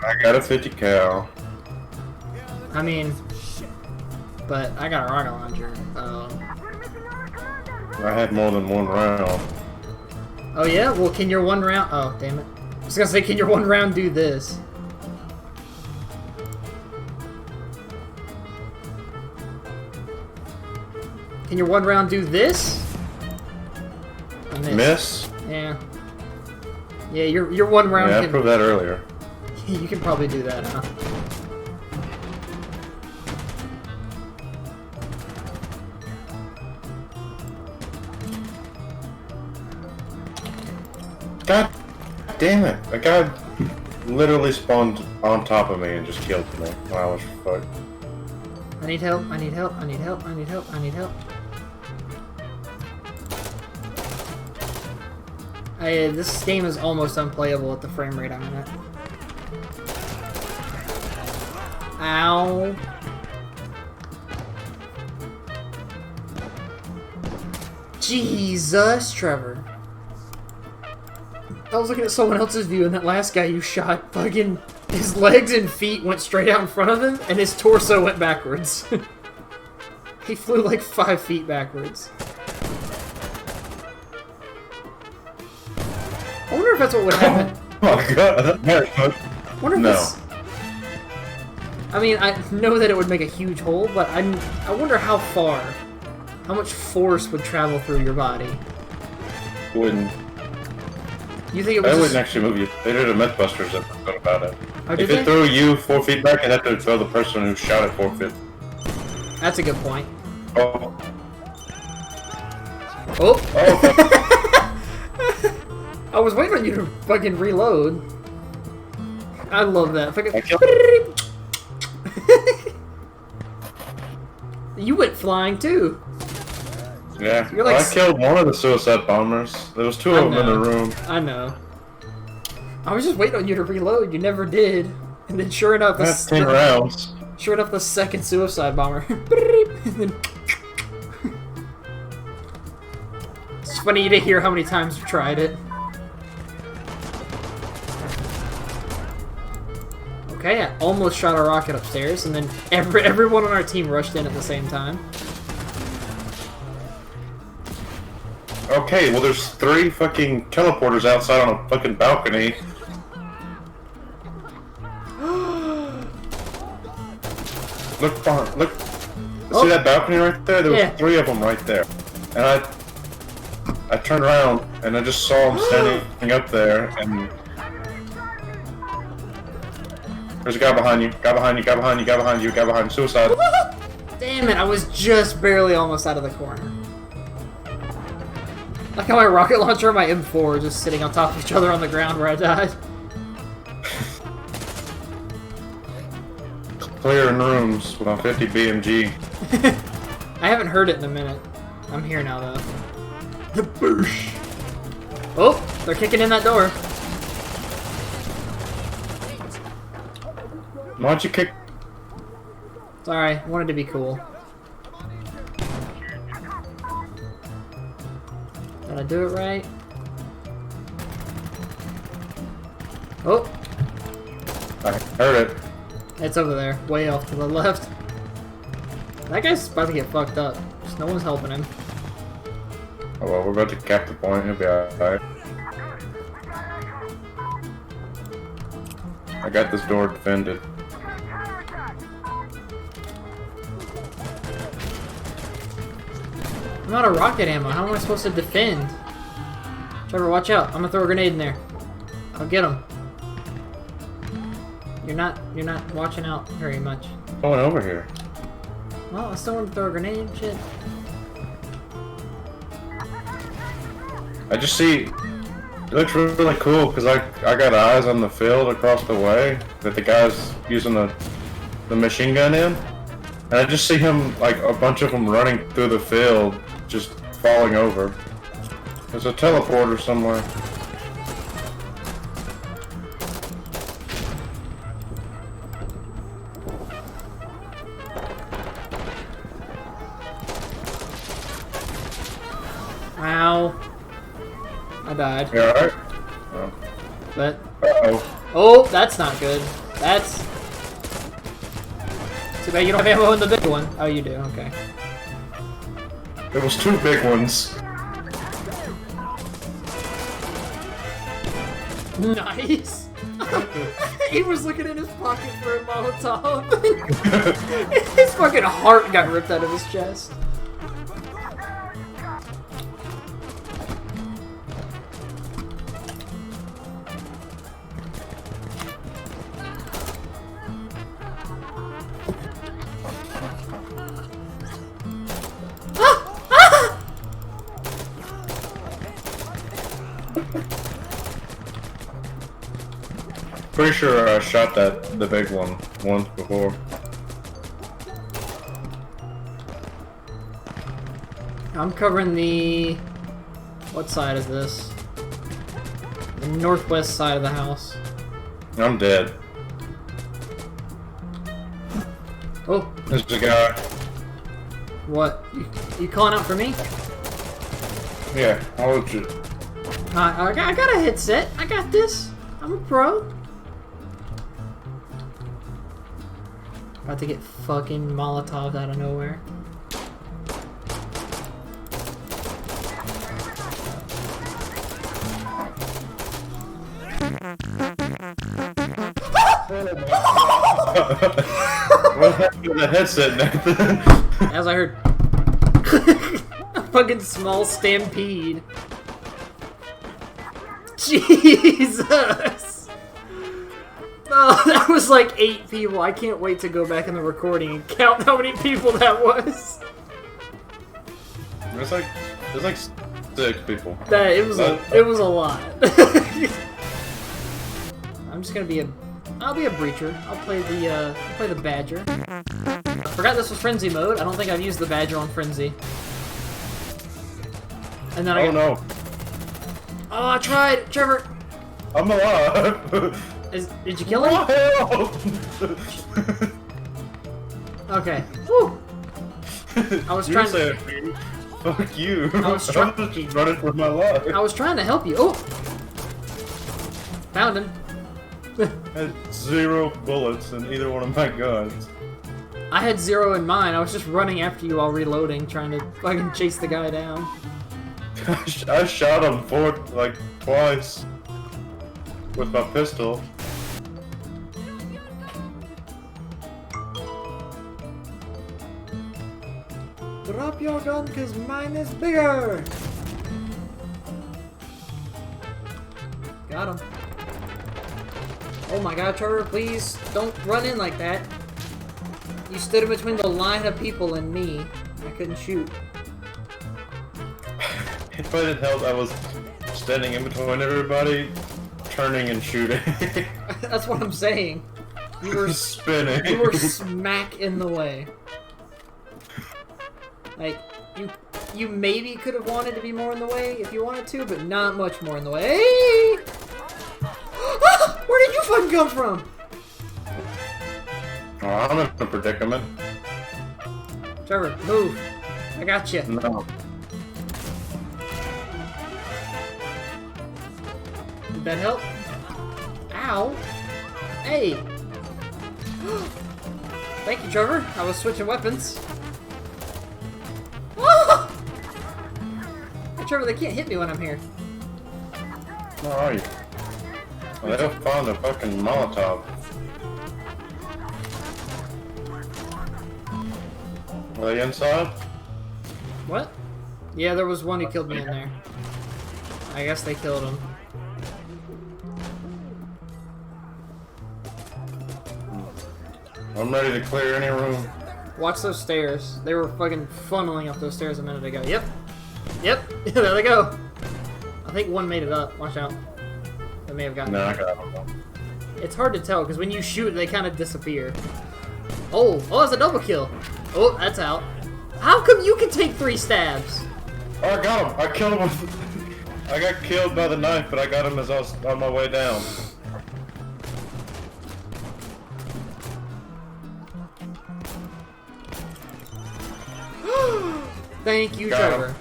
I got a 50 cal. I mean, but I got a rocket launcher. I had more than one round. Oh yeah? Well, can your one round... Oh, damn it. I was gonna say, can your one round do this? Can your one round do this? I missed. Miss? Yeah. Yeah, your one round Yeah, I can... proved that earlier. You can probably do that, huh? God damn it. A guy literally spawned on top of me and just killed me when I was fucked. I need help, I need help, I need help, I need help, I need help. This game is almost unplayable at the frame rate I'm at. Ow. Jesus, Trevor. I was looking at someone else's view, and that last guy you shot, fucking, his legs and feet went straight out in front of him, and his torso went backwards. He flew like 5 feet backwards. I wonder if that's what would happen. Oh my god. I wonder if No. I mean, I know that it would make a huge hole, but I wonder how far, how much force would travel through your body. Wouldn't. You think it That was wouldn't actually move you. They did a Mythbusters episode about it. Oh, If did it they? threw you 4 feet back, it had to throw the person who shot it 4 feet. That's a good point. Oh. Oh! Oh. I was waiting on you to fucking reload. I love that. I killed You went flying too. Yeah. You're Well, like I killed one of the suicide bombers. There was 2 of them in the room. I know. I was just waiting on you to reload. You never did. And then sure enough, That's 10 rounds. Sure enough, the second suicide bomber. And then... It's funny to hear how many times you tried it. Okay, I almost shot a rocket upstairs, and then everyone on our team rushed in at the same time. Okay, well there's 3 fucking teleporters outside on a fucking balcony. Look, look. See that balcony right there? There was 3 of them right there. And I turned around and I just saw them standing up there, and there's a guy behind you, guy behind you, guy behind you, guy behind you, guy behind you, suicide. Damn it, I was just barely almost out of the corner. Like how my rocket launcher and my M4 were just sitting on top of each other on the ground where I died. Clearing rooms with a 50 BMG. I haven't heard it in a minute. I'm here now, though. The boosh! Oh, they're kicking in that door. Why don't you kick? Sorry, wanted to be cool. Did I do it right? Oh! I heard it. It's over there, way off to the left. That guy's about to get fucked up. Just no one's helping him. Oh well, we're about to cap the point. He'll be alright. I got this door defended. I'm out of rocket ammo. How am I supposed to defend? Trevor, watch out. I'm gonna throw a grenade in there. I'll get him. You're not watching out very much. Going over here. Well, I still want to throw a grenade. Shit. I just see. It looks really cool because I got eyes on the field across the way that the guy's using the machine gun in, and I just see him, like a bunch of them running through the field, just falling over. There's a teleporter somewhere. Ow. I died. You alright? Oh. But Uh-oh. oh, that's not good. That's... Too bad you don't have ammo in the big one. Oh, you do, okay. It was 2 big ones. Nice! He was looking in his pocket for a Molotov. His fucking heart got ripped out of his chest. Pretty sure I shot the big one once before. I'm covering the... What side is this? The northwest side of the house. I'm dead. Oh. There's a guy. What? You calling out for me? Yeah, I'll let you. I got a headset. I got this. I'm a pro. About to get fucking Molotoved out of nowhere. What happened to the headset, Nathan? As I heard a fucking small stampede. Jesus! Oh, that was like 8 people. I can't wait to go back in the recording and count how many people that was. There's like 6 people. That it was a lot. I'm just gonna be I'll be a breacher. I'll play the Badger. I forgot this was Frenzy mode. I don't think I've used the Badger on Frenzy. And then no. Oh, I tried, Trevor. I'm alive. Did you kill him? Okay. Woo. I was trying to. Fuck you. I was just running for my life. I was trying to help you. Oh. Found him. I had 0 bullets in either one of my guns. I had 0 in mine. I was just running after you while reloading, trying to fucking chase the guy down. I shot him twice with my pistol. Drop your gun, cause mine is bigger. Got him. Oh my god, Trevor, please don't run in like that. You stood in between the line of people and me. I couldn't shoot. If I didn't help, I was standing in between everybody, turning and shooting. That's what I'm saying. You were spinning. You were smack in the way. Like, you maybe could have wanted to be more in the way if you wanted to, but not much more in the way. Where did you fucking come from? Oh, I'm in a predicament. Trevor, move. I got you. No. Did that help? Ow. Hey. Thank you, Trevor. I was switching weapons. Hey, Trevor, they can't hit me when I'm here. Where are you? Well, they found a fucking Molotov. Are they inside? What? Yeah, there was one who killed me in there. I guess they killed him. I'm ready to clear any room. Watch those stairs. They were fucking funneling up those stairs a minute ago. Yep. Yep. There they go. I think one made it up. Watch out. They may have gotten No, it. I got them. It's hard to tell, because when you shoot, they kind of disappear. Oh, that's a double kill. Oh, that's out. How come you can take 3 stabs? Oh, I got him. I killed him. I got killed by the knife, but I got him as I was on my way down. Thank you, Got Trevor. him.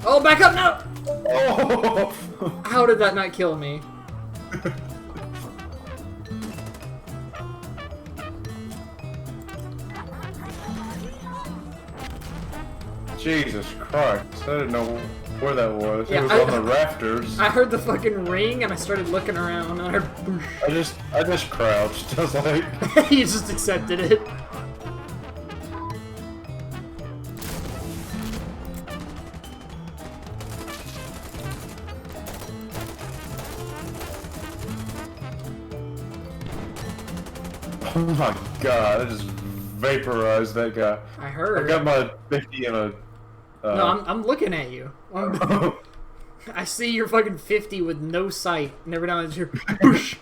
Oh, back up now! Oh! How did that not kill me? Jesus Christ. I didn't know where that was. Yeah, it was on the rafters. I heard the fucking ring and I started looking around and I heard boosh. I just crouched. I was like... You just accepted it. Oh my god, I just vaporized that guy. I heard. I got my 50 in a... No, I'm looking at you. I see your fucking 50 with no sight, and every now and then you're boosh.